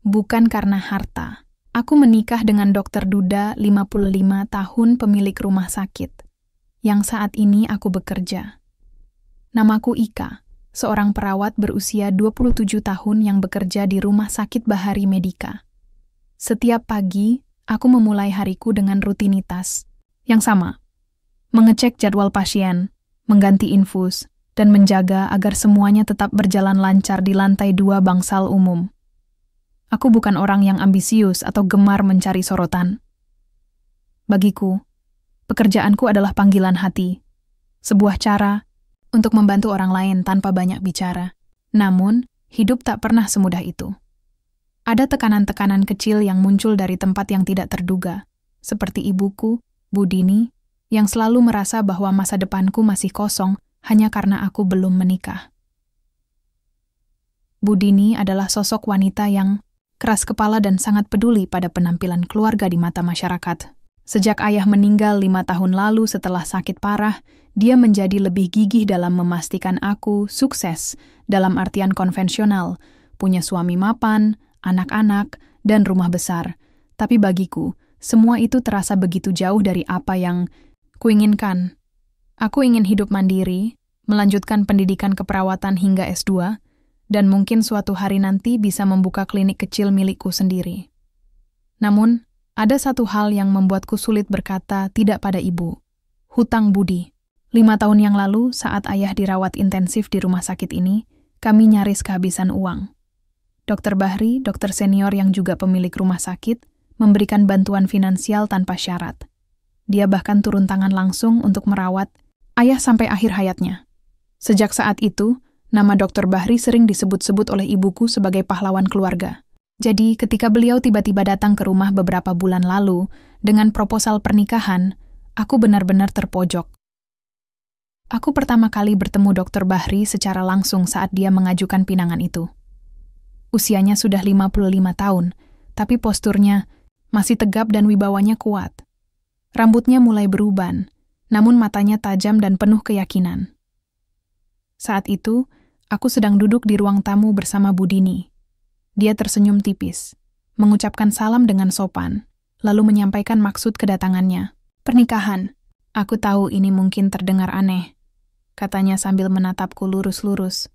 bukan karena harta. Aku menikah dengan Dr. Duda, 55 tahun, pemilik rumah sakit, yang saat ini aku bekerja. Namaku Ika, seorang perawat berusia 27 tahun yang bekerja di Rumah Sakit Bahari Medika. Setiap pagi, aku memulai hariku dengan rutinitas yang sama. Mengecek jadwal pasien, mengganti infus, dan menjaga agar semuanya tetap berjalan lancar di lantai 2 bangsal umum. Aku bukan orang yang ambisius atau gemar mencari sorotan. Bagiku, pekerjaanku adalah panggilan hati, sebuah cara untuk membantu orang lain tanpa banyak bicara. Namun, hidup tak pernah semudah itu. Ada tekanan-tekanan kecil yang muncul dari tempat yang tidak terduga, seperti ibuku, Bu Dini, yang selalu merasa bahwa masa depanku masih kosong hanya karena aku belum menikah. Bu Dini adalah sosok wanita yang keras kepala dan sangat peduli pada penampilan keluarga di mata masyarakat. Sejak ayah meninggal 5 tahun lalu setelah sakit parah, dia menjadi lebih gigih dalam memastikan aku sukses dalam artian konvensional, punya suami mapan, anak-anak, dan rumah besar. Tapi bagiku, semua itu terasa begitu jauh dari apa yang kuinginkan. Aku ingin hidup mandiri, melanjutkan pendidikan keperawatan hingga S2, dan mungkin suatu hari nanti bisa membuka klinik kecil milikku sendiri. Namun, ada satu hal yang membuatku sulit berkata tidak pada ibu. Hutang budi. 5 tahun yang lalu, saat ayah dirawat intensif di rumah sakit ini, kami nyaris kehabisan uang. Dr. Bahri, dokter senior yang juga pemilik rumah sakit, memberikan bantuan finansial tanpa syarat. Dia bahkan turun tangan langsung untuk merawat ayah sampai akhir hayatnya. Sejak saat itu, nama Dr. Bahri sering disebut-sebut oleh ibuku sebagai pahlawan keluarga. Jadi, ketika beliau tiba-tiba datang ke rumah beberapa bulan lalu dengan proposal pernikahan, aku benar-benar terpojok. Aku pertama kali bertemu Dr. Bahri secara langsung saat dia mengajukan pinangan itu. Usianya sudah 55 tahun, tapi posturnya masih tegap dan wibawanya kuat. Rambutnya mulai beruban, namun matanya tajam dan penuh keyakinan. Saat itu, aku sedang duduk di ruang tamu bersama Bu Dini. Dia tersenyum tipis, mengucapkan salam dengan sopan, lalu menyampaikan maksud kedatangannya. Pernikahan. Aku tahu ini mungkin terdengar aneh, katanya sambil menatapku lurus-lurus.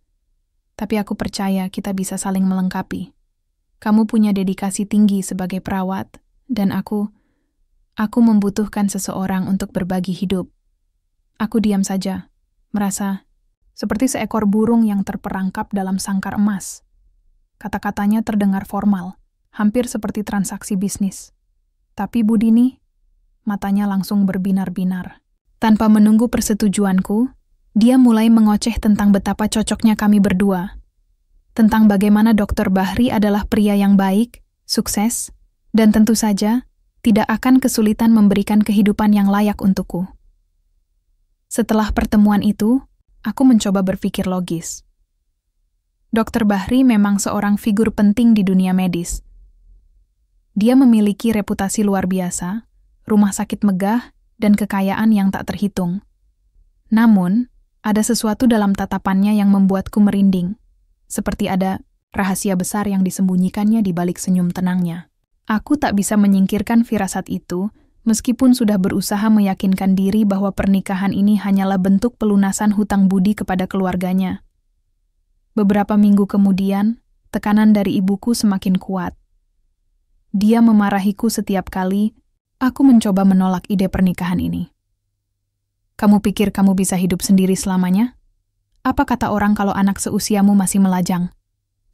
Tapi aku percaya kita bisa saling melengkapi. Kamu punya dedikasi tinggi sebagai perawat, dan aku membutuhkan seseorang untuk berbagi hidup. Aku diam saja, merasa seperti seekor burung yang terperangkap dalam sangkar emas. Kata-katanya terdengar formal, hampir seperti transaksi bisnis. Tapi Bu Dini, matanya langsung berbinar-binar. Tanpa menunggu persetujuanku, dia mulai mengoceh tentang betapa cocoknya kami berdua. Tentang bagaimana Dr. Bahri adalah pria yang baik, sukses, dan tentu saja tidak akan kesulitan memberikan kehidupan yang layak untukku. Setelah pertemuan itu, aku mencoba berpikir logis. Dr. Bahri memang seorang figur penting di dunia medis. Dia memiliki reputasi luar biasa, rumah sakit megah, dan kekayaan yang tak terhitung. Namun, ada sesuatu dalam tatapannya yang membuatku merinding, seperti ada rahasia besar yang disembunyikannya di balik senyum tenangnya. Aku tak bisa menyingkirkan firasat itu, meskipun sudah berusaha meyakinkan diri bahwa pernikahan ini hanyalah bentuk pelunasan hutang budi kepada keluarganya. Beberapa minggu kemudian, tekanan dari ibuku semakin kuat. Dia memarahiku setiap kali aku mencoba menolak ide pernikahan ini. Kamu pikir kamu bisa hidup sendiri selamanya? Apa kata orang kalau anak seusiamu masih melajang?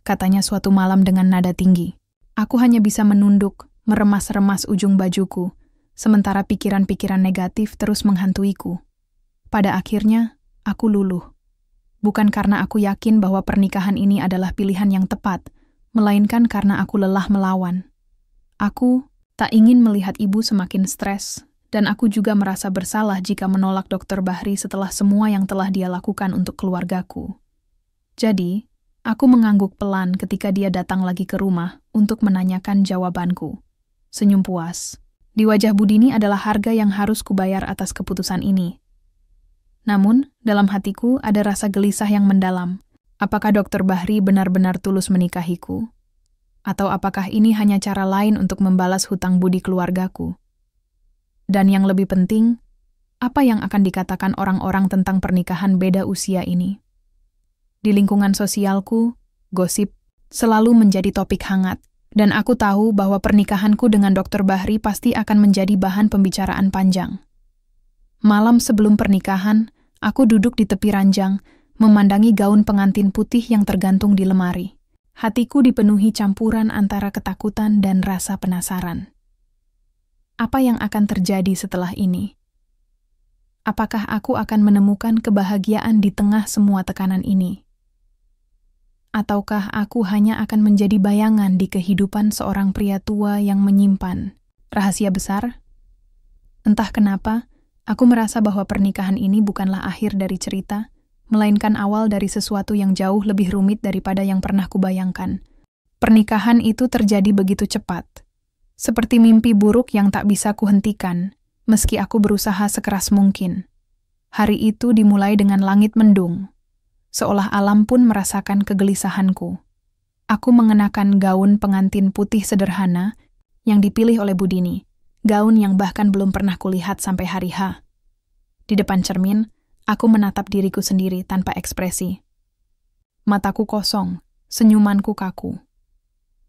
Katanya suatu malam dengan nada tinggi. Aku hanya bisa menunduk, meremas-remas ujung bajuku, sementara pikiran-pikiran negatif terus menghantuiku. Pada akhirnya, aku luluh. Bukan karena aku yakin bahwa pernikahan ini adalah pilihan yang tepat, melainkan karena aku lelah melawan. Aku tak ingin melihat ibu semakin stres, dan aku juga merasa bersalah jika menolak Dr. Bahri setelah semua yang telah dia lakukan untuk keluargaku. Jadi, aku mengangguk pelan ketika dia datang lagi ke rumah untuk menanyakan jawabanku. Senyum puas. Di wajah Bu Dini adalah harga yang harus kubayar atas keputusan ini. Namun, dalam hatiku ada rasa gelisah yang mendalam. Apakah Dr. Bahri benar-benar tulus menikahiku? Atau apakah ini hanya cara lain untuk membalas hutang budi keluargaku? Dan yang lebih penting, apa yang akan dikatakan orang-orang tentang pernikahan beda usia ini? Di lingkungan sosialku, gosip selalu menjadi topik hangat, dan aku tahu bahwa pernikahanku dengan Dr. Bahri pasti akan menjadi bahan pembicaraan panjang. Malam sebelum pernikahan, aku duduk di tepi ranjang, memandangi gaun pengantin putih yang tergantung di lemari. Hatiku dipenuhi campuran antara ketakutan dan rasa penasaran. Apa yang akan terjadi setelah ini? Apakah aku akan menemukan kebahagiaan di tengah semua tekanan ini? Ataukah aku hanya akan menjadi bayangan di kehidupan seorang pria tua yang menyimpan rahasia besar? Entah kenapa, aku merasa bahwa pernikahan ini bukanlah akhir dari cerita, melainkan awal dari sesuatu yang jauh lebih rumit daripada yang pernah kubayangkan. Pernikahan itu terjadi begitu cepat, seperti mimpi buruk yang tak bisa kuhentikan, meski aku berusaha sekeras mungkin. Hari itu dimulai dengan langit mendung, seolah alam pun merasakan kegelisahanku. Aku mengenakan gaun pengantin putih sederhana yang dipilih oleh Budini, gaun yang bahkan belum pernah kulihat sampai hari H. Di depan cermin, aku menatap diriku sendiri tanpa ekspresi. Mataku kosong, senyumanku kaku.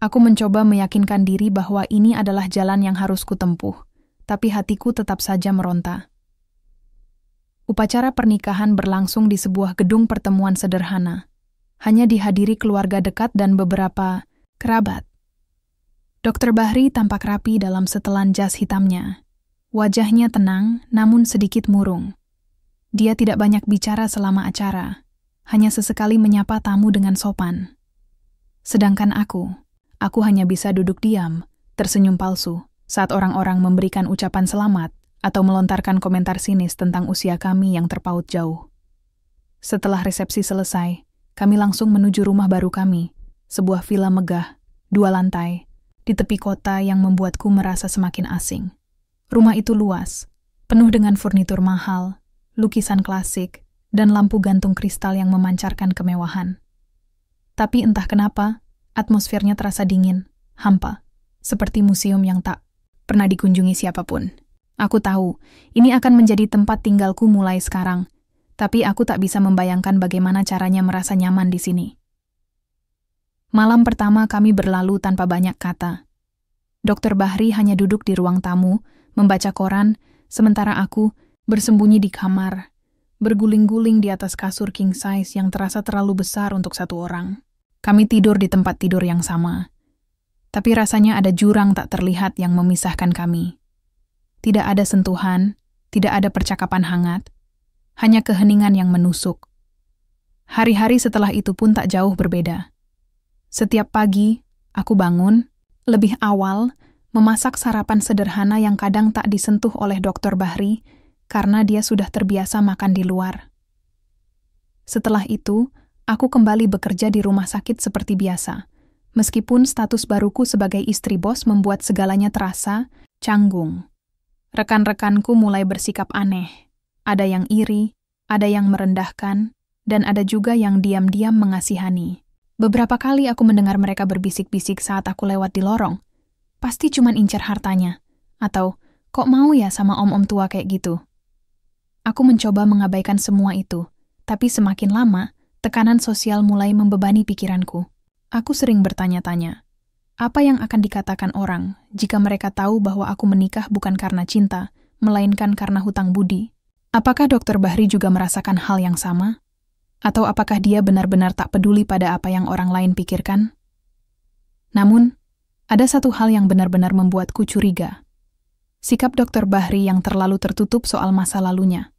Aku mencoba meyakinkan diri bahwa ini adalah jalan yang harus kutempuh, tapi hatiku tetap saja meronta. Upacara pernikahan berlangsung di sebuah gedung pertemuan sederhana. Hanya dihadiri keluarga dekat dan beberapa kerabat. Dr. Bahri tampak rapi dalam setelan jas hitamnya. Wajahnya tenang, namun sedikit murung. Dia tidak banyak bicara selama acara, hanya sesekali menyapa tamu dengan sopan. Sedangkan aku hanya bisa duduk diam, tersenyum palsu, saat orang-orang memberikan ucapan selamat atau melontarkan komentar sinis tentang usia kami yang terpaut jauh. Setelah resepsi selesai, kami langsung menuju rumah baru kami, sebuah villa megah, 2 lantai, di tepi kota yang membuatku merasa semakin asing. Rumah itu luas, penuh dengan furnitur mahal, lukisan klasik, dan lampu gantung kristal yang memancarkan kemewahan. Tapi entah kenapa, atmosfernya terasa dingin, hampa, seperti museum yang tak pernah dikunjungi siapapun. Aku tahu, ini akan menjadi tempat tinggalku mulai sekarang, tapi aku tak bisa membayangkan bagaimana caranya merasa nyaman di sini. Malam pertama kami berlalu tanpa banyak kata. Dr. Bahri hanya duduk di ruang tamu, membaca koran, sementara aku bersembunyi di kamar, berguling-guling di atas kasur king size yang terasa terlalu besar untuk satu orang. Kami tidur di tempat tidur yang sama, tapi rasanya ada jurang tak terlihat yang memisahkan kami. Tidak ada sentuhan, tidak ada percakapan hangat, hanya keheningan yang menusuk. Hari-hari setelah itu pun tak jauh berbeda. Setiap pagi, aku bangun, lebih awal, memasak sarapan sederhana yang kadang tak disentuh oleh Dr. Bahri, karena dia sudah terbiasa makan di luar. Setelah itu, aku kembali bekerja di rumah sakit seperti biasa, meskipun status baruku sebagai istri bos membuat segalanya terasa canggung. Rekan-rekanku mulai bersikap aneh. Ada yang iri, ada yang merendahkan, dan ada juga yang diam-diam mengasihani. Beberapa kali aku mendengar mereka berbisik-bisik saat aku lewat di lorong. Pasti cuman incar hartanya. Atau, kok mau ya sama om-om tua kayak gitu? Aku mencoba mengabaikan semua itu, tapi semakin lama, tekanan sosial mulai membebani pikiranku. Aku sering bertanya-tanya, apa yang akan dikatakan orang jika mereka tahu bahwa aku menikah bukan karena cinta, melainkan karena hutang budi? Apakah Dr. Bahri juga merasakan hal yang sama? Atau apakah dia benar-benar tak peduli pada apa yang orang lain pikirkan? Namun, ada satu hal yang benar-benar membuatku curiga. Sikap Dr. Bahri yang terlalu tertutup soal masa lalunya.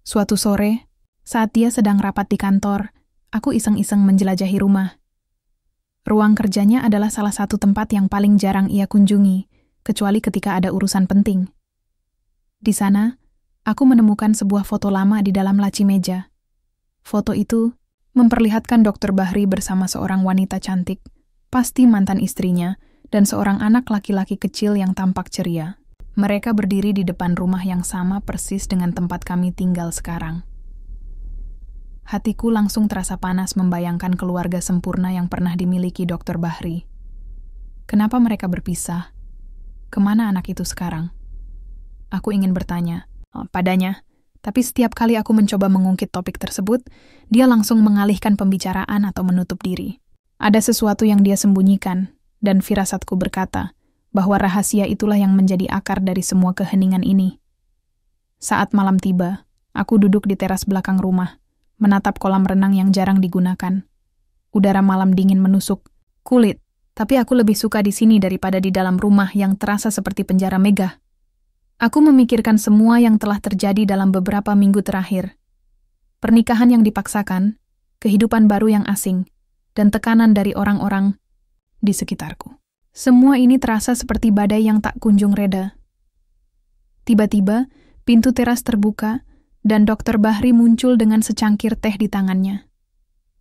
Suatu sore, saat dia sedang rapat di kantor, aku iseng-iseng menjelajahi rumah. Ruang kerjanya adalah salah satu tempat yang paling jarang ia kunjungi, kecuali ketika ada urusan penting. Di sana, aku menemukan sebuah foto lama di dalam laci meja. Foto itu memperlihatkan Dr. Bahri bersama seorang wanita cantik, pasti mantan istrinya, dan seorang anak laki-laki kecil yang tampak ceria. Mereka berdiri di depan rumah yang sama persis dengan tempat kami tinggal sekarang. Hatiku langsung terasa panas membayangkan keluarga sempurna yang pernah dimiliki Dr. Bahri. Kenapa mereka berpisah? Kemana anak itu sekarang? Aku ingin bertanya padanya, tapi setiap kali aku mencoba mengungkit topik tersebut, dia langsung mengalihkan pembicaraan atau menutup diri. Ada sesuatu yang dia sembunyikan, dan firasatku berkata bahwa rahasia itulah yang menjadi akar dari semua keheningan ini. Saat malam tiba, aku duduk di teras belakang rumah, menatap kolam renang yang jarang digunakan. Udara malam dingin menusuk kulit, tapi aku lebih suka di sini daripada di dalam rumah yang terasa seperti penjara megah. Aku memikirkan semua yang telah terjadi dalam beberapa minggu terakhir. Pernikahan yang dipaksakan, kehidupan baru yang asing, dan tekanan dari orang-orang di sekitarku. Semua ini terasa seperti badai yang tak kunjung reda. Tiba-tiba, pintu teras terbuka, dan Dr. Bahri muncul dengan secangkir teh di tangannya.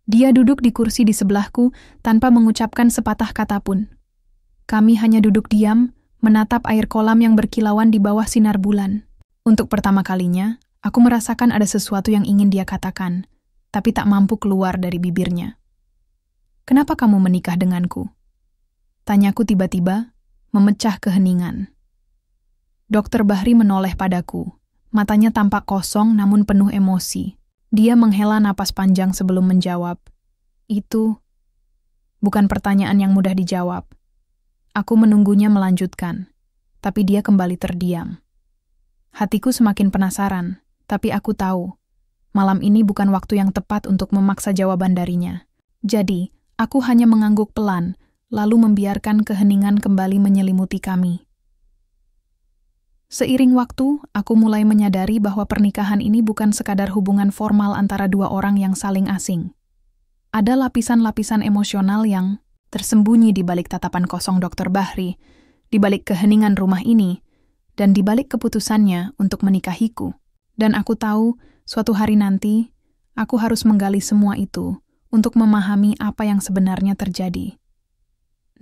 Dia duduk di kursi di sebelahku tanpa mengucapkan sepatah kata pun. Kami hanya duduk diam, menatap air kolam yang berkilauan di bawah sinar bulan. Untuk pertama kalinya, aku merasakan ada sesuatu yang ingin dia katakan, tapi tak mampu keluar dari bibirnya. "Kenapa kamu menikah denganku?" Tanyaku tiba-tiba, memecah keheningan. Dr. Bahri menoleh padaku. Matanya tampak kosong namun penuh emosi. Dia menghela napas panjang sebelum menjawab. "Itu bukan pertanyaan yang mudah dijawab." Aku menunggunya melanjutkan, tapi dia kembali terdiam. Hatiku semakin penasaran, tapi aku tahu, malam ini bukan waktu yang tepat untuk memaksa jawaban darinya. Jadi, aku hanya mengangguk pelan, lalu membiarkan keheningan kembali menyelimuti kami. Seiring waktu, aku mulai menyadari bahwa pernikahan ini bukan sekadar hubungan formal antara dua orang yang saling asing. Ada lapisan-lapisan emosional yang tersembunyi di balik tatapan kosong Dr. Bahri, di balik keheningan rumah ini, dan di balik keputusannya untuk menikahiku. Dan aku tahu, suatu hari nanti, aku harus menggali semua itu untuk memahami apa yang sebenarnya terjadi.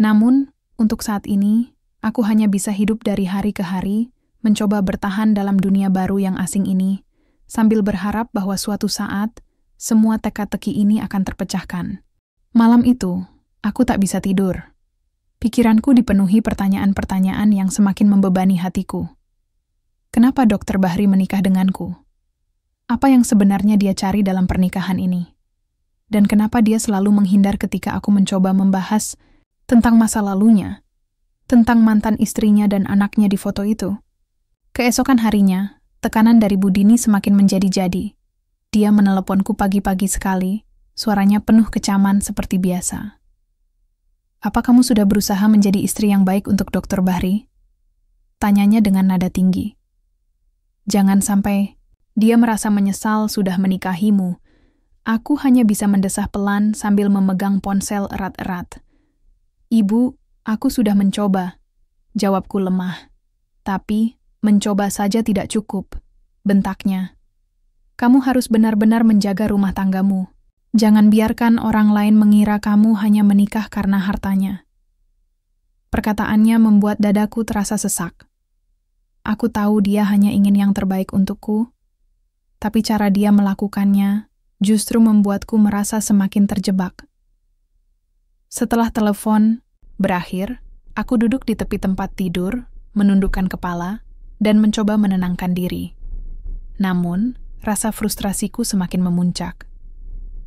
Namun, untuk saat ini, aku hanya bisa hidup dari hari ke hari, mencoba bertahan dalam dunia baru yang asing ini, sambil berharap bahwa suatu saat, semua teka-teki ini akan terpecahkan. Malam itu, aku tak bisa tidur. Pikiranku dipenuhi pertanyaan-pertanyaan yang semakin membebani hatiku. Kenapa Dr. Bahri menikah denganku? Apa yang sebenarnya dia cari dalam pernikahan ini? Dan kenapa dia selalu menghindar ketika aku mencoba membahas tentang masa lalunya, tentang mantan istrinya dan anaknya di foto itu? Keesokan harinya, tekanan dari Budini semakin menjadi-jadi. Dia meneleponku pagi-pagi sekali, suaranya penuh kecaman seperti biasa. "Apa kamu sudah berusaha menjadi istri yang baik untuk Dr. Bahri?" Tanyanya dengan nada tinggi. "Jangan sampai dia merasa menyesal sudah menikahimu." Aku hanya bisa mendesah pelan sambil memegang ponsel erat-erat. "Ibu, aku sudah mencoba," jawabku lemah. "Tapi mencoba saja tidak cukup," bentaknya. "Kamu harus benar-benar menjaga rumah tanggamu. Jangan biarkan orang lain mengira kamu hanya menikah karena hartanya." Perkataannya membuat dadaku terasa sesak. Aku tahu dia hanya ingin yang terbaik untukku, tapi cara dia melakukannya justru membuatku merasa semakin terjebak. Setelah telepon berakhir, aku duduk di tepi tempat tidur, menundukkan kepala, dan mencoba menenangkan diri. Namun, rasa frustrasiku semakin memuncak.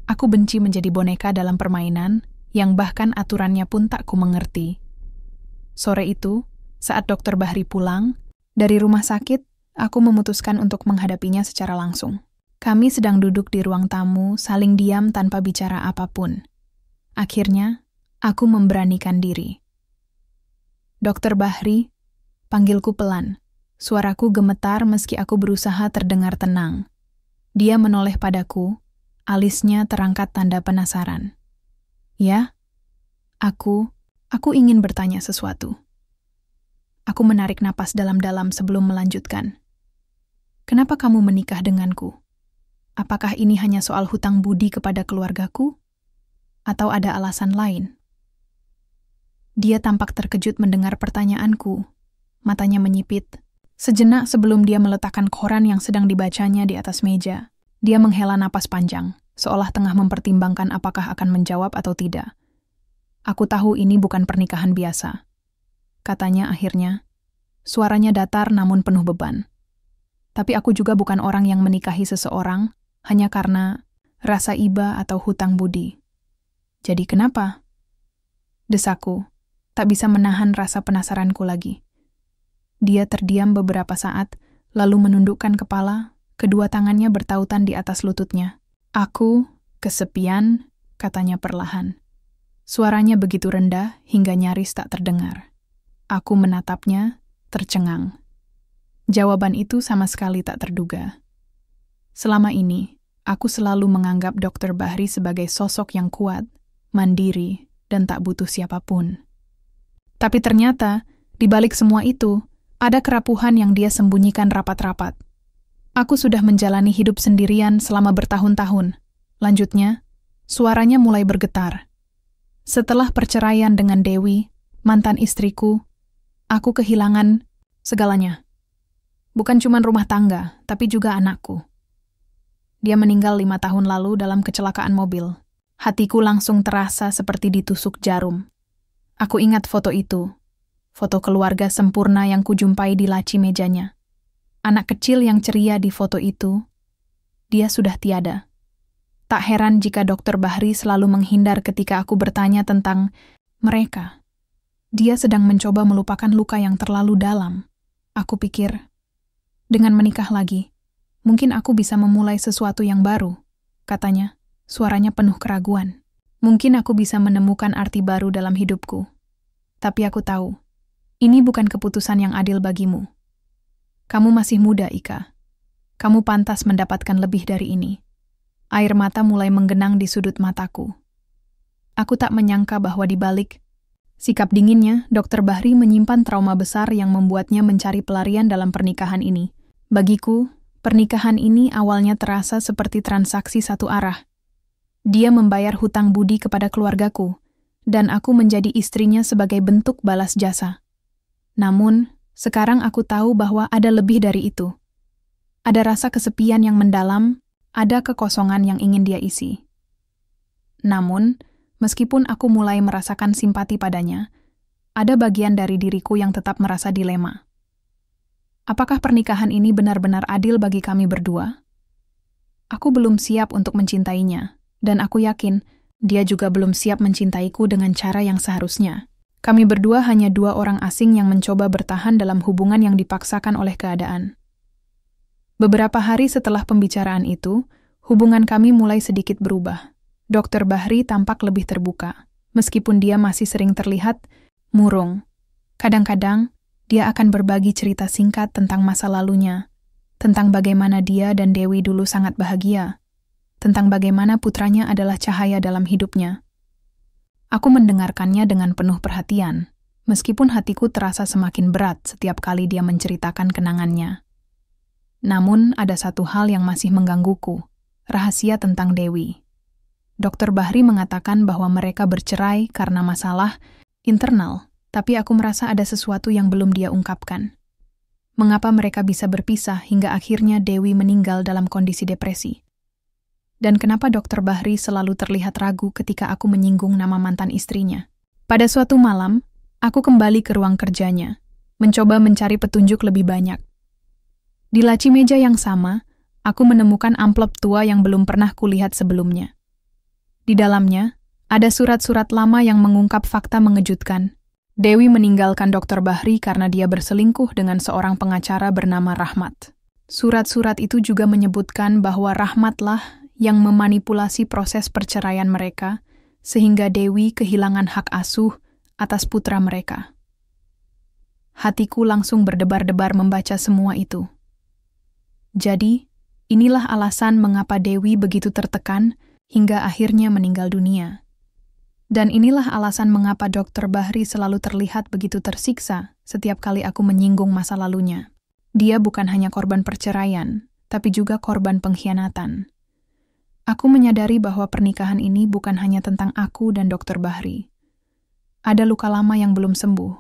Aku benci menjadi boneka dalam permainan yang bahkan aturannya pun tak ku mengerti. Sore itu, saat Dr. Bahri pulang, dari rumah sakit, aku memutuskan untuk menghadapinya secara langsung. Kami sedang duduk di ruang tamu, saling diam tanpa bicara apapun. Akhirnya, aku memberanikan diri. "Dr. Bahri," panggilku pelan. Suaraku gemetar meski aku berusaha terdengar tenang. Dia menoleh padaku, alisnya terangkat tanda penasaran. "Ya? Aku ingin bertanya sesuatu." Aku menarik napas dalam-dalam sebelum melanjutkan. "Kenapa kamu menikah denganku? Apakah ini hanya soal hutang budi kepada keluargaku? Atau ada alasan lain?" Dia tampak terkejut mendengar pertanyaanku. Matanya menyipit. Sejenak sebelum dia meletakkan koran yang sedang dibacanya di atas meja, dia menghela napas panjang, seolah tengah mempertimbangkan apakah akan menjawab atau tidak. Aku tahu ini bukan pernikahan biasa. katanya akhirnya. Suaranya datar namun penuh beban. Tapi aku juga bukan orang yang menikahi seseorang hanya karena rasa iba atau hutang budi. Jadi kenapa? Desaku, tak bisa menahan rasa penasaranku lagi. Dia terdiam beberapa saat, lalu menundukkan kepala, kedua tangannya bertautan di atas lututnya. Aku kesepian, katanya perlahan. Suaranya begitu rendah hingga nyaris tak terdengar. Aku menatapnya, tercengang. Jawaban itu sama sekali tak terduga. Selama ini, aku selalu menganggap Dr. Bahri sebagai sosok yang kuat, mandiri, dan tak butuh siapapun. Tapi ternyata, di balik semua itu, ada kerapuhan yang dia sembunyikan rapat-rapat. Aku sudah menjalani hidup sendirian selama bertahun-tahun. Lanjutnya, suaranya mulai bergetar. Setelah perceraian dengan Dewi, mantan istriku, aku kehilangan segalanya. Bukan cuma rumah tangga, tapi juga anakku. Dia meninggal 5 tahun lalu dalam kecelakaan mobil. Hatiku langsung terasa seperti ditusuk jarum. Aku ingat foto itu. Foto keluarga sempurna yang kujumpai di laci mejanya. Anak kecil yang ceria di foto itu, dia sudah tiada. Tak heran jika Dr. Bahri selalu menghindar ketika aku bertanya tentang mereka. Dia sedang mencoba melupakan luka yang terlalu dalam. Aku pikir, dengan menikah lagi, mungkin aku bisa memulai sesuatu yang baru, katanya, suaranya penuh keraguan. Mungkin aku bisa menemukan arti baru dalam hidupku. Tapi aku tahu, ini bukan keputusan yang adil bagimu. Kamu masih muda, Ika. Kamu pantas mendapatkan lebih dari ini. Air mata mulai menggenang di sudut mataku. Aku tak menyangka bahwa di balik sikap dinginnya, Dr. Bahri menyimpan trauma besar yang membuatnya mencari pelarian dalam pernikahan ini. Bagiku, pernikahan ini awalnya terasa seperti transaksi satu arah. Dia membayar hutang budi kepada keluargaku, dan aku menjadi istrinya sebagai bentuk balas jasa. Namun, sekarang aku tahu bahwa ada lebih dari itu. Ada rasa kesepian yang mendalam, ada kekosongan yang ingin dia isi. Namun, meskipun aku mulai merasakan simpati padanya, ada bagian dari diriku yang tetap merasa dilema. Apakah pernikahan ini benar-benar adil bagi kami berdua? Aku belum siap untuk mencintainya, dan aku yakin dia juga belum siap mencintaiku dengan cara yang seharusnya. Kami berdua hanya 2 orang asing yang mencoba bertahan dalam hubungan yang dipaksakan oleh keadaan. Beberapa hari setelah pembicaraan itu, hubungan kami mulai sedikit berubah. Dr. Bahri tampak lebih terbuka, meskipun dia masih sering terlihat murung. Kadang-kadang, dia akan berbagi cerita singkat tentang masa lalunya, tentang bagaimana dia dan Dewi dulu sangat bahagia, tentang bagaimana putranya adalah cahaya dalam hidupnya. Aku mendengarkannya dengan penuh perhatian, meskipun hatiku terasa semakin berat setiap kali dia menceritakan kenangannya. Namun, ada satu hal yang masih menggangguku, rahasia tentang Dewi. Dr. Bahri mengatakan bahwa mereka bercerai karena masalah internal, tapi aku merasa ada sesuatu yang belum dia ungkapkan. Mengapa mereka bisa berpisah hingga akhirnya Dewi meninggal dalam kondisi depresi? Dan kenapa Dr. Bahri selalu terlihat ragu ketika aku menyinggung nama mantan istrinya? Pada suatu malam, aku kembali ke ruang kerjanya, mencoba mencari petunjuk lebih banyak. Di laci meja yang sama, aku menemukan amplop tua yang belum pernah kulihat sebelumnya. Di dalamnya, ada surat-surat lama yang mengungkap fakta mengejutkan. Dewi meninggalkan Dr. Bahri karena dia berselingkuh dengan seorang pengacara bernama Rahmat. Surat-surat itu juga menyebutkan bahwa Rahmatlah yang memanipulasi proses perceraian mereka, sehingga Dewi kehilangan hak asuh atas putra mereka. Hatiku langsung berdebar-debar membaca semua itu. Jadi, inilah alasan mengapa Dewi begitu tertekan hingga akhirnya meninggal dunia. Dan inilah alasan mengapa Dr. Bahri selalu terlihat begitu tersiksa setiap kali aku menyinggung masa lalunya. Dia bukan hanya korban perceraian, tapi juga korban pengkhianatan. Aku menyadari bahwa pernikahan ini bukan hanya tentang aku dan Dr. Bahri. Ada luka lama yang belum sembuh,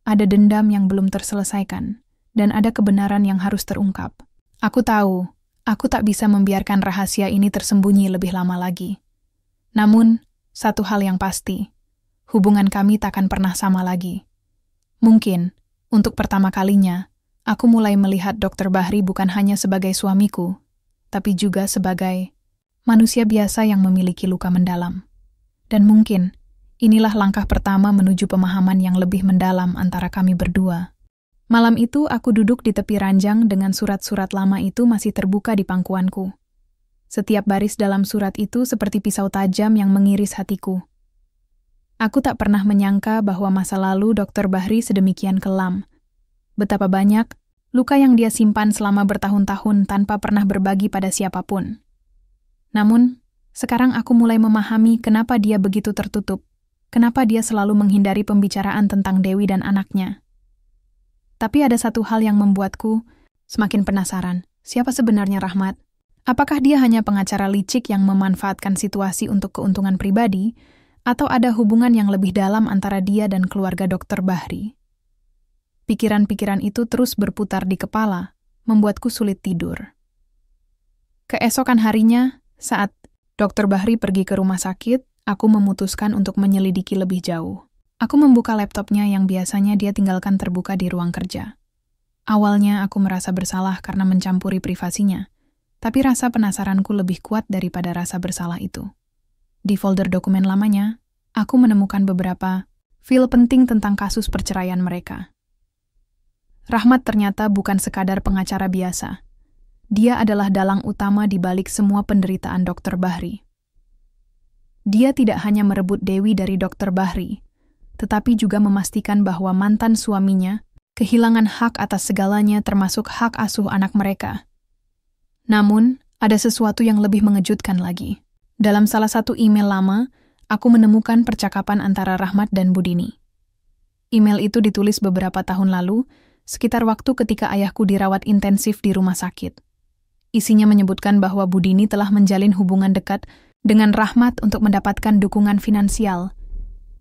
ada dendam yang belum terselesaikan, dan ada kebenaran yang harus terungkap. Aku tahu, aku tak bisa membiarkan rahasia ini tersembunyi lebih lama lagi. Namun, satu hal yang pasti, hubungan kami takkan pernah sama lagi. Mungkin, untuk pertama kalinya, aku mulai melihat Dr. Bahri bukan hanya sebagai suamiku, tapi juga sebagai manusia biasa yang memiliki luka mendalam. Dan mungkin, inilah langkah pertama menuju pemahaman yang lebih mendalam antara kami berdua. Malam itu aku duduk di tepi ranjang dengan surat-surat lama itu masih terbuka di pangkuanku. Setiap baris dalam surat itu seperti pisau tajam yang mengiris hatiku. Aku tak pernah menyangka bahwa masa lalu Dr. Bahri sedemikian kelam. Betapa banyak luka yang dia simpan selama bertahun-tahun tanpa pernah berbagi pada siapapun. Namun, sekarang aku mulai memahami kenapa dia begitu tertutup, kenapa dia selalu menghindari pembicaraan tentang Dewi dan anaknya. Tapi ada satu hal yang membuatku semakin penasaran. Siapa sebenarnya Rahmat? Apakah dia hanya pengacara licik yang memanfaatkan situasi untuk keuntungan pribadi, atau ada hubungan yang lebih dalam antara dia dan keluarga Dr. Bahri? Pikiran-pikiran itu terus berputar di kepala, membuatku sulit tidur. Keesokan harinya, saat Dr. Bahri pergi ke rumah sakit, aku memutuskan untuk menyelidiki lebih jauh. Aku membuka laptopnya yang biasanya dia tinggalkan terbuka di ruang kerja. Awalnya aku merasa bersalah karena mencampuri privasinya, tapi rasa penasaranku lebih kuat daripada rasa bersalah itu. Di folder dokumen lamanya, aku menemukan beberapa file penting tentang kasus perceraian mereka. Rahmat ternyata bukan sekadar pengacara biasa. Dia adalah dalang utama di balik semua penderitaan Dr. Bahri. Dia tidak hanya merebut Dewi dari Dr. Bahri, tetapi juga memastikan bahwa mantan suaminya kehilangan hak atas segalanya termasuk hak asuh anak mereka. Namun, ada sesuatu yang lebih mengejutkan lagi. Dalam salah satu email lama, aku menemukan percakapan antara Rahmat dan Budini. Email itu ditulis beberapa tahun lalu, sekitar waktu ketika ayahku dirawat intensif di rumah sakit. Isinya menyebutkan bahwa Budini telah menjalin hubungan dekat dengan Rahmat untuk mendapatkan dukungan finansial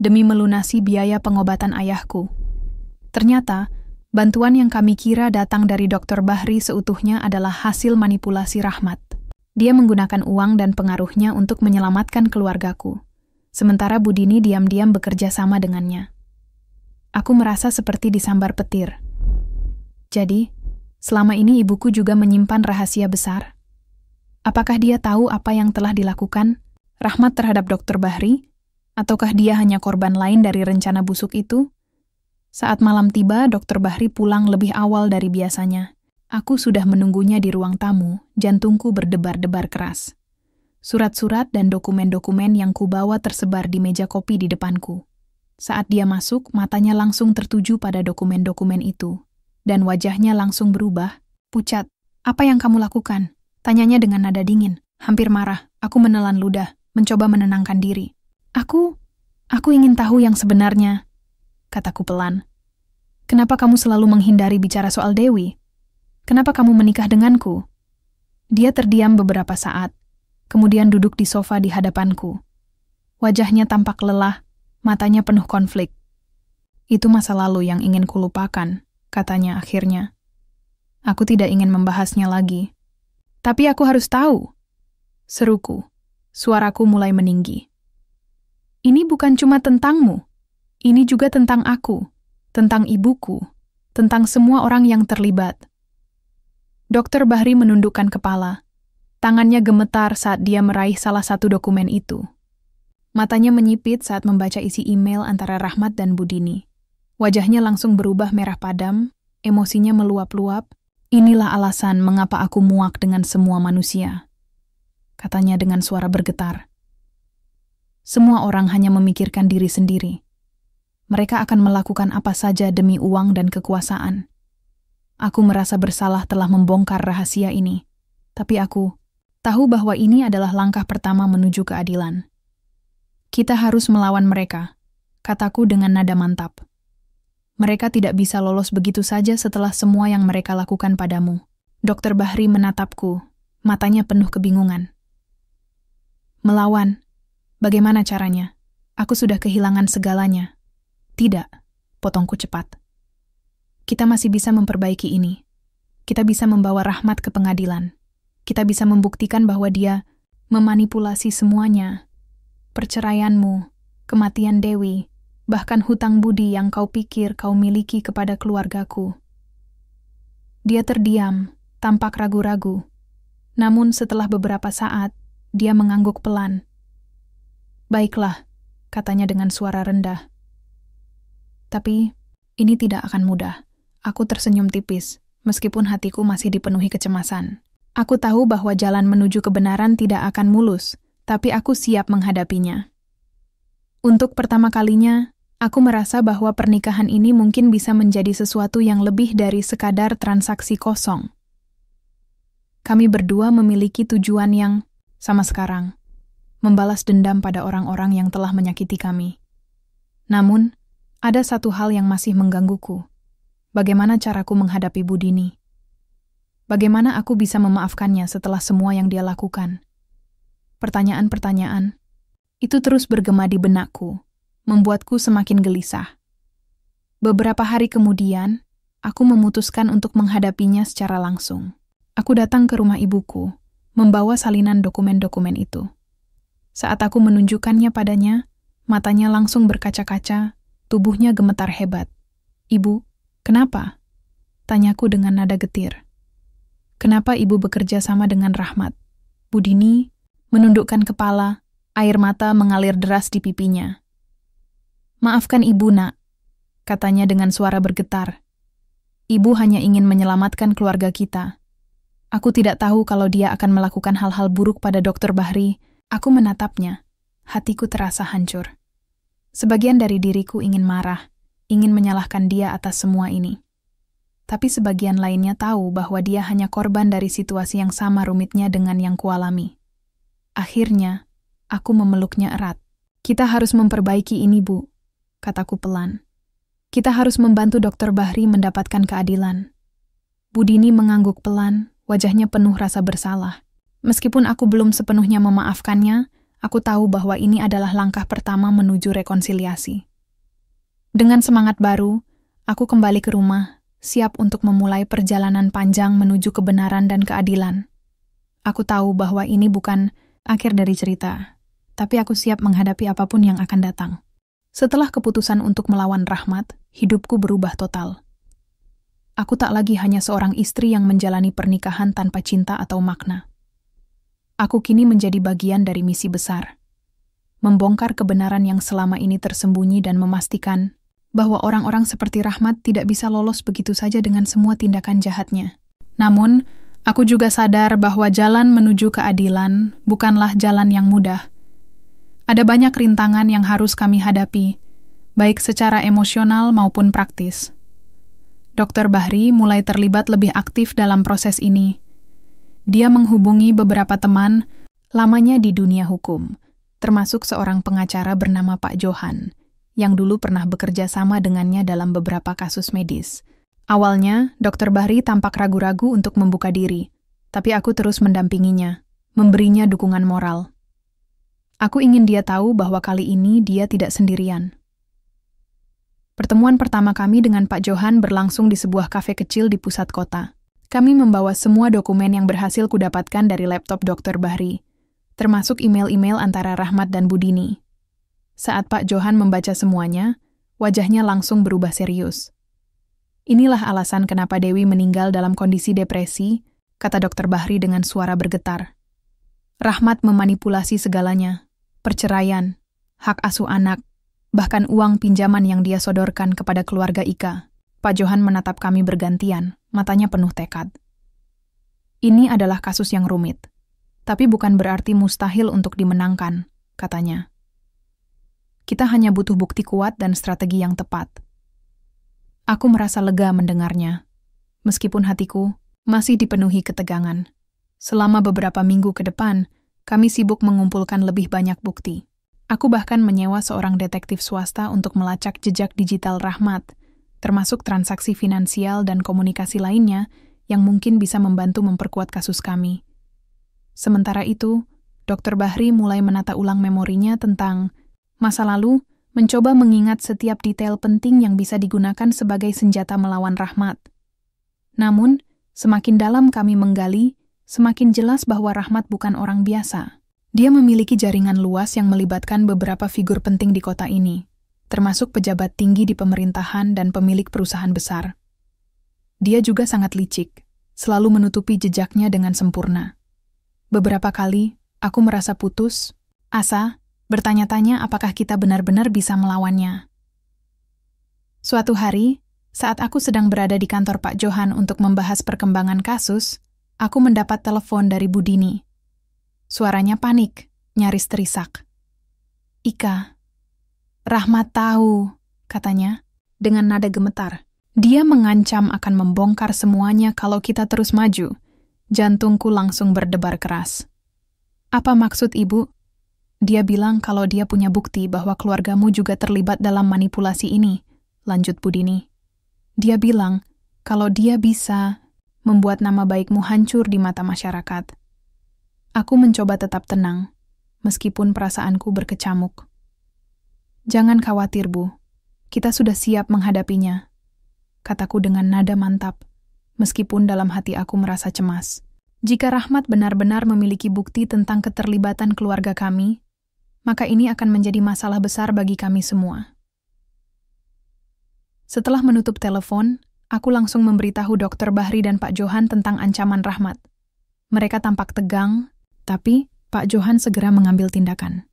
demi melunasi biaya pengobatan ayahku. Ternyata, bantuan yang kami kira datang dari Dr. Bahri seutuhnya adalah hasil manipulasi Rahmat. Dia menggunakan uang dan pengaruhnya untuk menyelamatkan keluargaku, sementara Budini diam-diam bekerja sama dengannya. Aku merasa seperti disambar petir. Jadi, selama ini ibuku juga menyimpan rahasia besar. Apakah dia tahu apa yang telah dilakukan Rahmat terhadap Dr. Bahri? Ataukah dia hanya korban lain dari rencana busuk itu? Saat malam tiba, Dr. Bahri pulang lebih awal dari biasanya. Aku sudah menunggunya di ruang tamu, jantungku berdebar-debar keras. Surat-surat dan dokumen-dokumen yang kubawa tersebar di meja kopi di depanku. Saat dia masuk, matanya langsung tertuju pada dokumen-dokumen itu. Dan wajahnya langsung berubah, pucat. "Apa yang kamu lakukan?" Tanyanya dengan nada dingin, hampir marah. Aku menelan ludah, mencoba menenangkan diri. Aku ingin tahu yang sebenarnya, kataku pelan. "Kenapa kamu selalu menghindari bicara soal Dewi? Kenapa kamu menikah denganku?" Dia terdiam beberapa saat, kemudian duduk di sofa di hadapanku. Wajahnya tampak lelah, matanya penuh konflik. "Itu masa lalu yang ingin kulupakan," katanya akhirnya. "Aku tidak ingin membahasnya lagi." "Tapi aku harus tahu," seruku. Suaraku mulai meninggi. "Ini bukan cuma tentangmu. Ini juga tentang aku, tentang ibuku, tentang semua orang yang terlibat." Dr. Bahri menundukkan kepala. Tangannya gemetar saat dia meraih salah satu dokumen itu. Matanya menyipit saat membaca isi email antara Rahmat dan Budini. Wajahnya langsung berubah merah padam, emosinya meluap-luap. "Inilah alasan mengapa aku muak dengan semua manusia," katanya dengan suara bergetar. "Semua orang hanya memikirkan diri sendiri. Mereka akan melakukan apa saja demi uang dan kekuasaan. Aku merasa bersalah telah membongkar rahasia ini, tapi aku tahu bahwa ini adalah langkah pertama menuju keadilan. Kita harus melawan mereka," kataku dengan nada mantap. "Mereka tidak bisa lolos begitu saja setelah semua yang mereka lakukan padamu." Dr. Bahri menatapku, matanya penuh kebingungan. "Melawan? Bagaimana caranya? Aku sudah kehilangan segalanya." "Tidak," potongku cepat. "Kita masih bisa memperbaiki ini. Kita bisa membawa Rahmat ke pengadilan. Kita bisa membuktikan bahwa dia memanipulasi semuanya. Perceraianmu, kematian Dewi, bahkan hutang budi yang kau pikir kau miliki kepada keluargaku." Dia terdiam, tampak ragu-ragu. Namun setelah beberapa saat, dia mengangguk pelan. "Baiklah," katanya dengan suara rendah. "Tapi ini tidak akan mudah." Aku tersenyum tipis, meskipun hatiku masih dipenuhi kecemasan. Aku tahu bahwa jalan menuju kebenaran tidak akan mulus, tapi aku siap menghadapinya. Untuk pertama kalinya, aku merasa bahwa pernikahan ini mungkin bisa menjadi sesuatu yang lebih dari sekadar transaksi kosong. Kami berdua memiliki tujuan yang sama sekarang, membalas dendam pada orang-orang yang telah menyakiti kami. Namun, ada satu hal yang masih menggangguku. Bagaimana caraku menghadapi Budini? Bagaimana aku bisa memaafkannya setelah semua yang dia lakukan? Pertanyaan-pertanyaan itu terus bergema di benakku, membuatku semakin gelisah. Beberapa hari kemudian, aku memutuskan untuk menghadapinya secara langsung. Aku datang ke rumah ibuku, membawa salinan dokumen-dokumen itu. Saat aku menunjukkannya padanya, matanya langsung berkaca-kaca, tubuhnya gemetar hebat. "Ibu, kenapa?" tanyaku dengan nada getir. "Kenapa ibu bekerja sama dengan Rahmat?" Budini menundukkan kepala, air mata mengalir deras di pipinya. "Maafkan ibu, Nak," katanya dengan suara bergetar. "Ibu hanya ingin menyelamatkan keluarga kita. Aku tidak tahu kalau dia akan melakukan hal-hal buruk pada Dr. Bahri." Aku menatapnya. Hatiku terasa hancur. Sebagian dari diriku ingin marah, ingin menyalahkan dia atas semua ini. Tapi sebagian lainnya tahu bahwa dia hanya korban dari situasi yang sama rumitnya dengan yang kualami. Akhirnya, aku memeluknya erat. "Kita harus memperbaiki ini, Bu," kataku pelan. "Kita harus membantu Dr. Bahri mendapatkan keadilan." Budini mengangguk pelan, wajahnya penuh rasa bersalah. Meskipun aku belum sepenuhnya memaafkannya, aku tahu bahwa ini adalah langkah pertama menuju rekonsiliasi. Dengan semangat baru, aku kembali ke rumah, siap untuk memulai perjalanan panjang menuju kebenaran dan keadilan. Aku tahu bahwa ini bukan akhir dari cerita, tapi aku siap menghadapi apapun yang akan datang. Setelah keputusan untuk melawan Rahmat, hidupku berubah total. Aku tak lagi hanya seorang istri yang menjalani pernikahan tanpa cinta atau makna. Aku kini menjadi bagian dari misi besar. Membongkar kebenaran yang selama ini tersembunyi dan memastikan bahwa orang-orang seperti Rahmat tidak bisa lolos begitu saja dengan semua tindakan jahatnya. Namun, aku juga sadar bahwa jalan menuju keadilan bukanlah jalan yang mudah. Ada banyak rintangan yang harus kami hadapi, baik secara emosional maupun praktis. Dr. Bahri mulai terlibat lebih aktif dalam proses ini. Dia menghubungi beberapa teman lamanya di dunia hukum, termasuk seorang pengacara bernama Pak Johan, yang dulu pernah bekerja sama dengannya dalam beberapa kasus medis. Awalnya, Dr. Bahri tampak ragu-ragu untuk membuka diri, tapi aku terus mendampinginya, memberinya dukungan moral. Aku ingin dia tahu bahwa kali ini dia tidak sendirian. Pertemuan pertama kami dengan Pak Johan berlangsung di sebuah kafe kecil di pusat kota. Kami membawa semua dokumen yang berhasil kudapatkan dari laptop Dr. Bahri, termasuk email-email antara Rahmat dan Budini. Saat Pak Johan membaca semuanya, wajahnya langsung berubah serius. "Inilah alasan kenapa Dewi meninggal dalam kondisi depresi," kata Dr. Bahri dengan suara bergetar. "Rahmat memanipulasi segalanya, perceraian, hak asuh anak, bahkan uang pinjaman yang dia sodorkan kepada keluarga Ika." Pak Johan menatap kami bergantian, matanya penuh tekad. "Ini adalah kasus yang rumit, tapi bukan berarti mustahil untuk dimenangkan," katanya. "Kita hanya butuh bukti kuat dan strategi yang tepat." Aku merasa lega mendengarnya, meskipun hatiku masih dipenuhi ketegangan. Selama beberapa minggu ke depan, kami sibuk mengumpulkan lebih banyak bukti. Aku bahkan menyewa seorang detektif swasta untuk melacak jejak digital Rahmat, termasuk transaksi finansial dan komunikasi lainnya yang mungkin bisa membantu memperkuat kasus kami. Sementara itu, Dr. Bahri mulai menata ulang memorinya tentang masa lalu, mencoba mengingat setiap detail penting yang bisa digunakan sebagai senjata melawan Rahmat. Namun, semakin dalam kami menggali, semakin jelas bahwa Rahmat bukan orang biasa. Dia memiliki jaringan luas yang melibatkan beberapa figur penting di kota ini. termasuk pejabat tinggi di pemerintahan dan pemilik perusahaan besar. Dia juga sangat licik, selalu menutupi jejaknya dengan sempurna. Beberapa kali, aku merasa putus asa, bertanya-tanya apakah kita benar-benar bisa melawannya. Suatu hari, saat aku sedang berada di kantor Pak Johan untuk membahas perkembangan kasus, aku mendapat telepon dari Budini. Suaranya panik, nyaris terisak. "Ika, Rahmat tahu," katanya, dengan nada gemetar. Dia mengancam akan membongkar semuanya kalau kita terus maju. Jantungku langsung berdebar keras. "Apa maksud ibu?" "Dia bilang kalau dia punya bukti bahwa keluargamu juga terlibat dalam manipulasi ini," lanjut Budini. "Dia bilang kalau dia bisa membuat nama baikmu hancur di mata masyarakat." Aku mencoba tetap tenang, meskipun perasaanku berkecamuk. "Jangan khawatir, Bu. Kita sudah siap menghadapinya," kataku dengan nada mantap, meskipun dalam hati aku merasa cemas. Jika Rahmat benar-benar memiliki bukti tentang keterlibatan keluarga kami, maka ini akan menjadi masalah besar bagi kami semua. Setelah menutup telepon, aku langsung memberitahu Dr. Bahri dan Pak Johan tentang ancaman Rahmat. Mereka tampak tegang, tapi Pak Johan segera mengambil tindakan.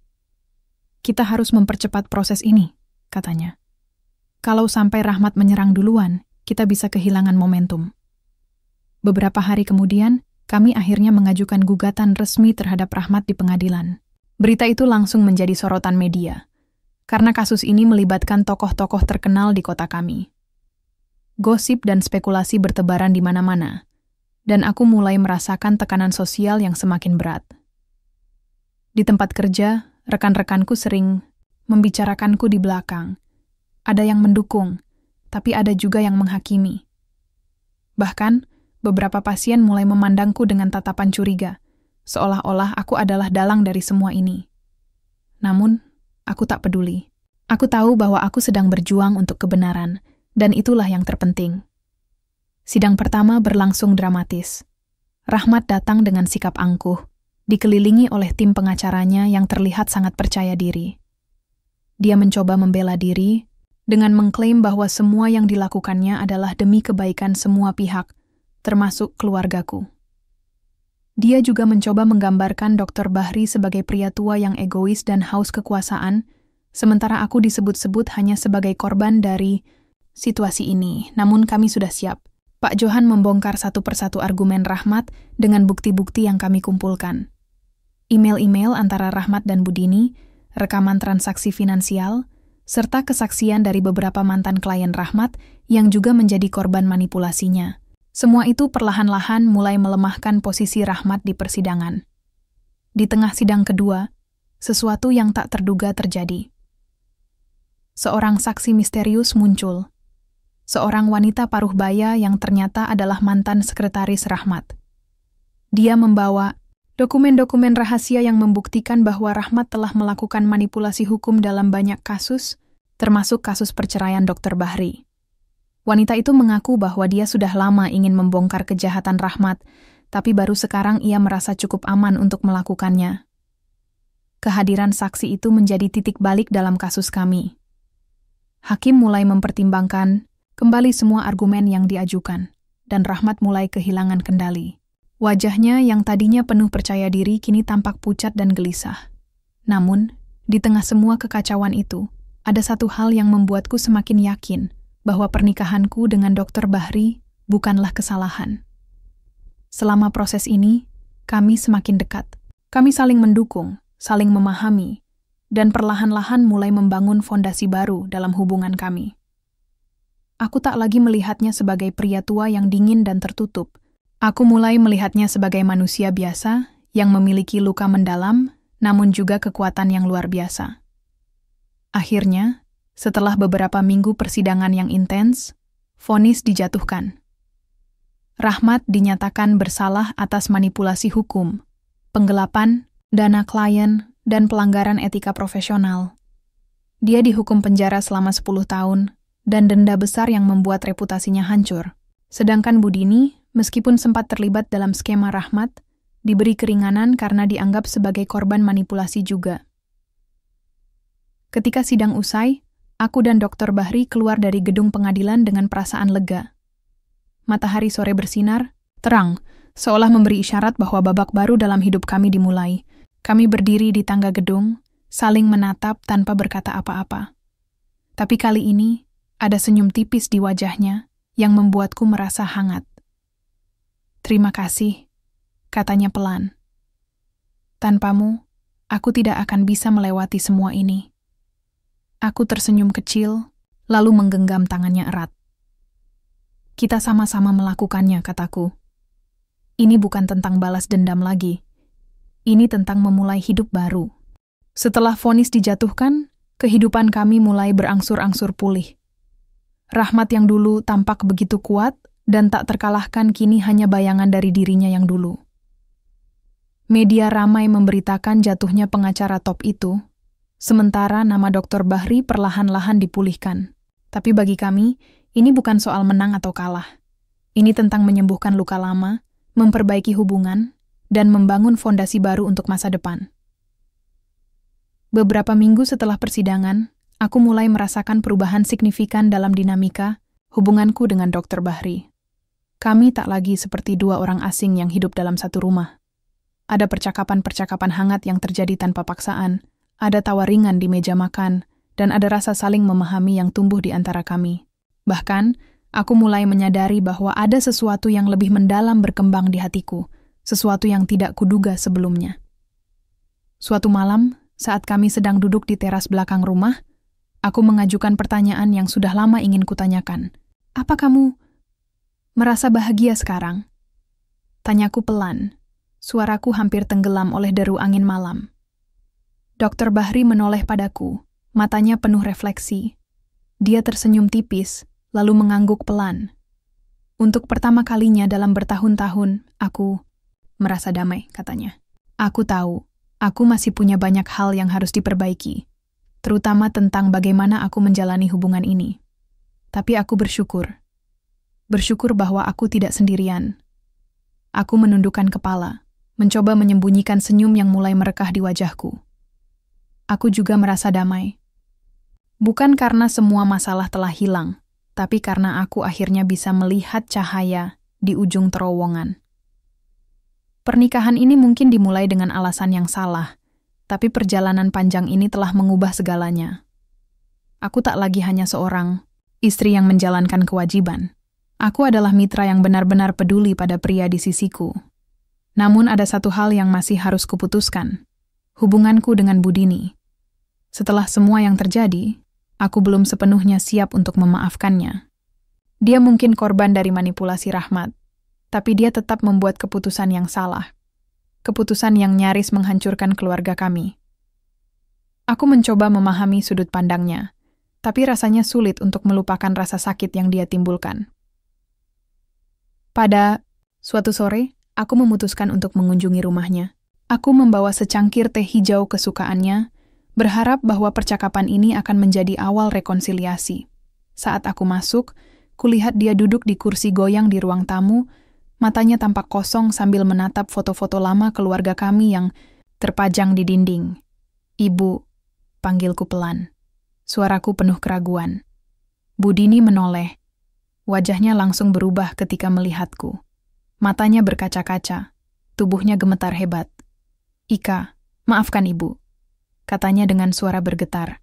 "Kita harus mempercepat proses ini," katanya. "Kalau sampai Rahmat menyerang duluan, kita bisa kehilangan momentum." Beberapa hari kemudian, kami akhirnya mengajukan gugatan resmi terhadap Rahmat di pengadilan. Berita itu langsung menjadi sorotan media, karena kasus ini melibatkan tokoh-tokoh terkenal di kota kami. Gosip dan spekulasi bertebaran di mana-mana, dan aku mulai merasakan tekanan sosial yang semakin berat. Di tempat kerja, rekan-rekanku sering membicarakanku di belakang. Ada yang mendukung, tapi ada juga yang menghakimi. Bahkan, beberapa pasien mulai memandangku dengan tatapan curiga, seolah-olah aku adalah dalang dari semua ini. Namun, aku tak peduli. Aku tahu bahwa aku sedang berjuang untuk kebenaran, dan itulah yang terpenting. Sidang pertama berlangsung dramatis. Rahmat datang dengan sikap angkuh, dikelilingi oleh tim pengacaranya yang terlihat sangat percaya diri. Dia mencoba membela diri dengan mengklaim bahwa semua yang dilakukannya adalah demi kebaikan semua pihak, termasuk keluargaku. Dia juga mencoba menggambarkan Dr. Bahri sebagai pria tua yang egois dan haus kekuasaan, sementara aku disebut-sebut hanya sebagai korban dari situasi ini. Namun kami sudah siap. Pak Johan membongkar satu persatu argumen Rahmat dengan bukti-bukti yang kami kumpulkan. Email-email antara Rahmat dan Budini, rekaman transaksi finansial, serta kesaksian dari beberapa mantan klien Rahmat yang juga menjadi korban manipulasinya. Semua itu perlahan-lahan mulai melemahkan posisi Rahmat di persidangan. Di tengah sidang kedua, sesuatu yang tak terduga terjadi. Seorang saksi misterius muncul. Seorang wanita paruh baya yang ternyata adalah mantan sekretaris Rahmat. Dia membawa dokumen-dokumen rahasia yang membuktikan bahwa Rahmat telah melakukan manipulasi hukum dalam banyak kasus, termasuk kasus perceraian Dr. Bahri. Wanita itu mengaku bahwa dia sudah lama ingin membongkar kejahatan Rahmat, tapi baru sekarang ia merasa cukup aman untuk melakukannya. Kehadiran saksi itu menjadi titik balik dalam kasus kami. Hakim mulai mempertimbangkan kembali semua argumen yang diajukan, dan Rahmat mulai kehilangan kendali. Wajahnya yang tadinya penuh percaya diri kini tampak pucat dan gelisah. Namun, di tengah semua kekacauan itu, ada satu hal yang membuatku semakin yakin bahwa pernikahanku dengan Dr. Bahri bukanlah kesalahan. Selama proses ini, kami semakin dekat. Kami saling mendukung, saling memahami, dan perlahan-lahan mulai membangun fondasi baru dalam hubungan kami. Aku tak lagi melihatnya sebagai pria tua yang dingin dan tertutup. Aku mulai melihatnya sebagai manusia biasa yang memiliki luka mendalam, namun juga kekuatan yang luar biasa. Akhirnya, setelah beberapa minggu persidangan yang intens, vonis dijatuhkan. Rahmat dinyatakan bersalah atas manipulasi hukum, penggelapan, dana klien, dan pelanggaran etika profesional. Dia dihukum penjara selama 10 tahun dan denda besar yang membuat reputasinya hancur. Sedangkan Budini, meskipun sempat terlibat dalam skema Rahmat, diberi keringanan karena dianggap sebagai korban manipulasi juga. Ketika sidang usai, Aku dan Dr. Bahri keluar dari gedung pengadilan dengan perasaan lega. Matahari sore bersinar, terang, seolah memberi isyarat bahwa babak baru dalam hidup kami dimulai. Kami berdiri di tangga gedung, saling menatap tanpa berkata apa-apa. Tapi kali ini, ada senyum tipis di wajahnya yang membuatku merasa hangat. "Terima kasih," katanya pelan. "Tanpamu, aku tidak akan bisa melewati semua ini." Aku tersenyum kecil, lalu menggenggam tangannya erat. "Kita sama-sama melakukannya," kataku. "Ini bukan tentang balas dendam lagi. Ini tentang memulai hidup baru." Setelah vonis dijatuhkan, kehidupan kami mulai berangsur-angsur pulih. Rahmat yang dulu tampak begitu kuat dan tak terkalahkan kini hanya bayangan dari dirinya yang dulu. Media ramai memberitakan jatuhnya pengacara top itu, sementara nama Dr. Bahri perlahan-lahan dipulihkan. Tapi bagi kami, ini bukan soal menang atau kalah. Ini tentang menyembuhkan luka lama, memperbaiki hubungan, dan membangun fondasi baru untuk masa depan. Beberapa minggu setelah persidangan, aku mulai merasakan perubahan signifikan dalam dinamika hubunganku dengan Dr. Bahri. Kami tak lagi seperti dua orang asing yang hidup dalam satu rumah. Ada percakapan-percakapan hangat yang terjadi tanpa paksaan, ada tawa ringan di meja makan, dan ada rasa saling memahami yang tumbuh di antara kami. Bahkan, aku mulai menyadari bahwa ada sesuatu yang lebih mendalam berkembang di hatiku, sesuatu yang tidak kuduga sebelumnya. Suatu malam, saat kami sedang duduk di teras belakang rumah, aku mengajukan pertanyaan yang sudah lama ingin kutanyakan. "Apa kamu merasa bahagia sekarang?" Tanyaku pelan, suaraku hampir tenggelam oleh deru angin malam. Dr. Bahri menoleh padaku, matanya penuh refleksi. Dia tersenyum tipis, lalu mengangguk pelan. "Untuk pertama kalinya dalam bertahun-tahun, aku merasa damai," katanya. "Aku tahu, aku masih punya banyak hal yang harus diperbaiki, terutama tentang bagaimana aku menjalani hubungan ini. Tapi aku bersyukur. Bersyukur bahwa aku tidak sendirian." Aku menundukkan kepala, mencoba menyembunyikan senyum yang mulai merekah di wajahku. Aku juga merasa damai. Bukan karena semua masalah telah hilang, tapi karena aku akhirnya bisa melihat cahaya di ujung terowongan. Pernikahan ini mungkin dimulai dengan alasan yang salah, tapi perjalanan panjang ini telah mengubah segalanya. Aku tak lagi hanya seorang istri yang menjalankan kewajiban. Aku adalah mitra yang benar-benar peduli pada pria di sisiku. Namun ada satu hal yang masih harus kuputuskan, hubunganku dengan Budini. Setelah semua yang terjadi, aku belum sepenuhnya siap untuk memaafkannya. Dia mungkin korban dari manipulasi Rahmat, tapi dia tetap membuat keputusan yang salah. Keputusan yang nyaris menghancurkan keluarga kami. Aku mencoba memahami sudut pandangnya, tapi rasanya sulit untuk melupakan rasa sakit yang dia timbulkan. Pada suatu sore, aku memutuskan untuk mengunjungi rumahnya. Aku membawa secangkir teh hijau kesukaannya, berharap bahwa percakapan ini akan menjadi awal rekonsiliasi. Saat aku masuk, kulihat dia duduk di kursi goyang di ruang tamu, matanya tampak kosong sambil menatap foto-foto lama keluarga kami yang terpajang di dinding. "Ibu," panggilku pelan. Suaraku penuh keraguan. Budini menoleh. Wajahnya langsung berubah ketika melihatku. Matanya berkaca-kaca, tubuhnya gemetar hebat. "Ika, maafkan ibu," katanya dengan suara bergetar.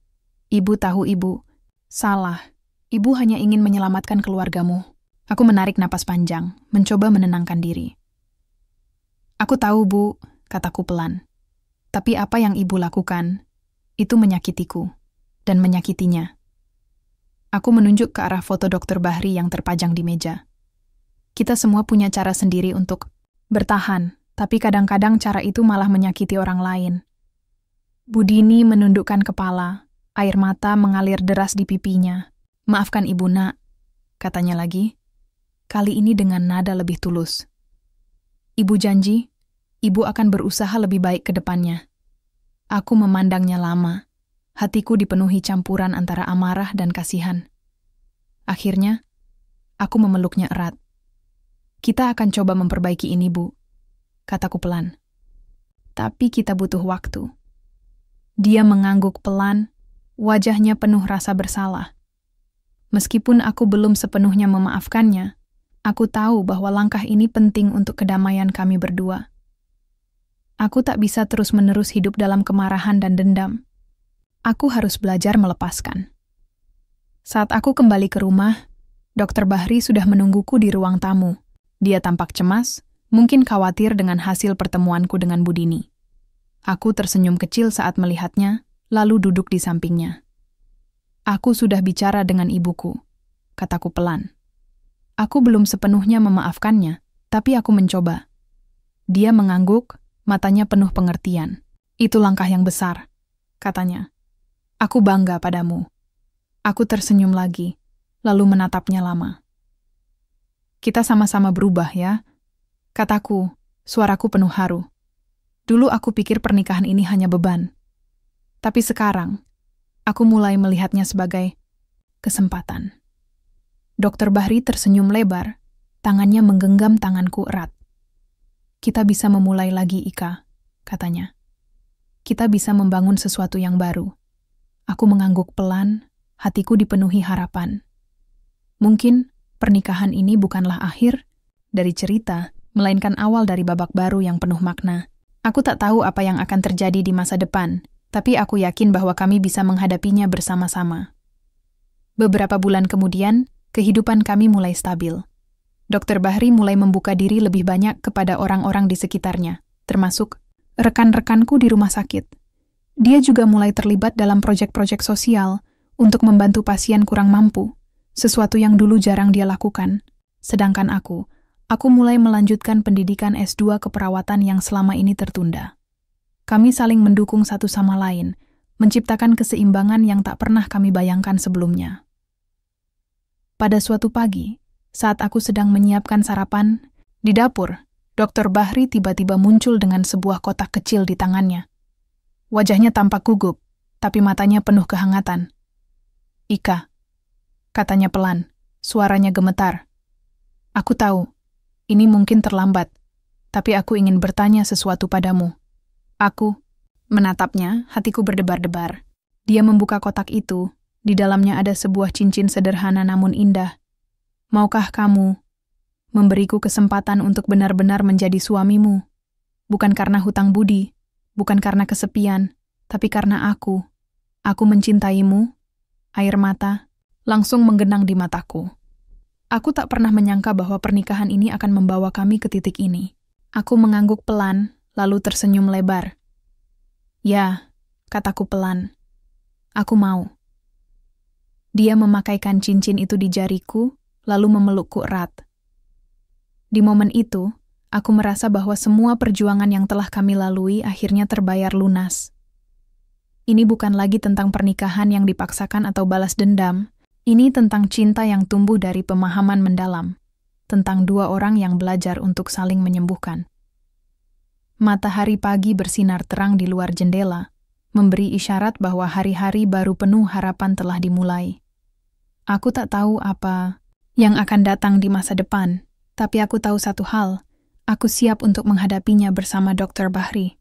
"Ibu tahu ibu salah. Ibu hanya ingin menyelamatkan keluargamu." Aku menarik napas panjang, mencoba menenangkan diri. "Aku tahu, Bu," kataku pelan. "Tapi apa yang ibu lakukan, itu menyakitiku dan menyakitinya." Aku menunjuk ke arah foto Dr. Bahri yang terpajang di meja. Kita semua punya cara sendiri untuk bertahan, tapi kadang-kadang cara itu malah menyakiti orang lain. Budini menundukkan kepala, air mata mengalir deras di pipinya. "Maafkan ibu, Nak," katanya lagi. Kali ini dengan nada lebih tulus. "Ibu janji, ibu akan berusaha lebih baik ke depannya." Aku memandangnya lama. Hatiku dipenuhi campuran antara amarah dan kasihan. Akhirnya, aku memeluknya erat. "Kita akan coba memperbaiki ini, Bu," kataku pelan. "Tapi kita butuh waktu." Dia mengangguk pelan, Wajahnya penuh rasa bersalah. Meskipun aku belum sepenuhnya memaafkannya, aku tahu bahwa langkah ini penting untuk kedamaian kami berdua. Aku tak bisa terus-menerus hidup dalam kemarahan dan dendam. Aku harus belajar melepaskan. Saat aku kembali ke rumah, Dr. Bahri sudah menungguku di ruang tamu. Dia tampak cemas, mungkin khawatir dengan hasil pertemuanku dengan Budini. Aku tersenyum kecil saat melihatnya, lalu duduk di sampingnya. Aku sudah bicara dengan ibuku, kataku pelan. Aku belum sepenuhnya memaafkannya, tapi aku mencoba. Dia mengangguk, matanya penuh pengertian. Itu langkah yang besar, katanya. Aku bangga padamu. Aku tersenyum lagi, lalu menatapnya lama. Kita sama-sama berubah ya, kataku, suaraku penuh haru. Dulu aku pikir pernikahan ini hanya beban. Tapi sekarang, aku mulai melihatnya sebagai kesempatan. Dr. Bahri tersenyum lebar, tangannya menggenggam tanganku erat. Kita bisa memulai lagi, Ika, katanya. Kita bisa membangun sesuatu yang baru. Aku mengangguk pelan, hatiku dipenuhi harapan. Mungkin pernikahan ini bukanlah akhir dari cerita, melainkan awal dari babak baru yang penuh makna. Aku tak tahu apa yang akan terjadi di masa depan, tapi aku yakin bahwa kami bisa menghadapinya bersama-sama. Beberapa bulan kemudian, kehidupan kami mulai stabil. Dr. Bahri mulai membuka diri lebih banyak kepada orang-orang di sekitarnya, termasuk rekan-rekanku di rumah sakit. Dia juga mulai terlibat dalam proyek-proyek sosial untuk membantu pasien kurang mampu, sesuatu yang dulu jarang dia lakukan. Sedangkan aku mulai melanjutkan pendidikan S2 keperawatan yang selama ini tertunda. Kami saling mendukung satu sama lain, menciptakan keseimbangan yang tak pernah kami bayangkan sebelumnya. Pada suatu pagi, saat aku sedang menyiapkan sarapan, di dapur, Dr. Bahri tiba-tiba muncul dengan sebuah kotak kecil di tangannya. Wajahnya tampak gugup, tapi matanya penuh kehangatan. Ika, katanya pelan, suaranya gemetar. Aku tahu, ini mungkin terlambat, tapi aku ingin bertanya sesuatu padamu. Aku menatapnya, hatiku berdebar-debar. Dia membuka kotak itu, di dalamnya ada sebuah cincin sederhana namun indah. Maukah kamu memberiku kesempatan untuk benar-benar menjadi suamimu? Bukan karena hutang budi, bukan karena kesepian, tapi karena aku mencintaimu. Air mata langsung menggenang di mataku. Aku tak pernah menyangka bahwa pernikahan ini akan membawa kami ke titik ini. Aku mengangguk pelan, lalu tersenyum lebar. Ya, kataku pelan. Aku mau. Dia memakaikan cincin itu di jariku, lalu memelukku erat. Di momen itu, aku merasa bahwa semua perjuangan yang telah kami lalui akhirnya terbayar lunas. Ini bukan lagi tentang pernikahan yang dipaksakan atau balas dendam. Ini tentang cinta yang tumbuh dari pemahaman mendalam. Tentang dua orang yang belajar untuk saling menyembuhkan. Matahari pagi bersinar terang di luar jendela, memberi isyarat bahwa hari-hari baru penuh harapan telah dimulai. Aku tak tahu apa yang akan datang di masa depan, tapi aku tahu satu hal, aku siap untuk menghadapinya bersama Dr. Bahri.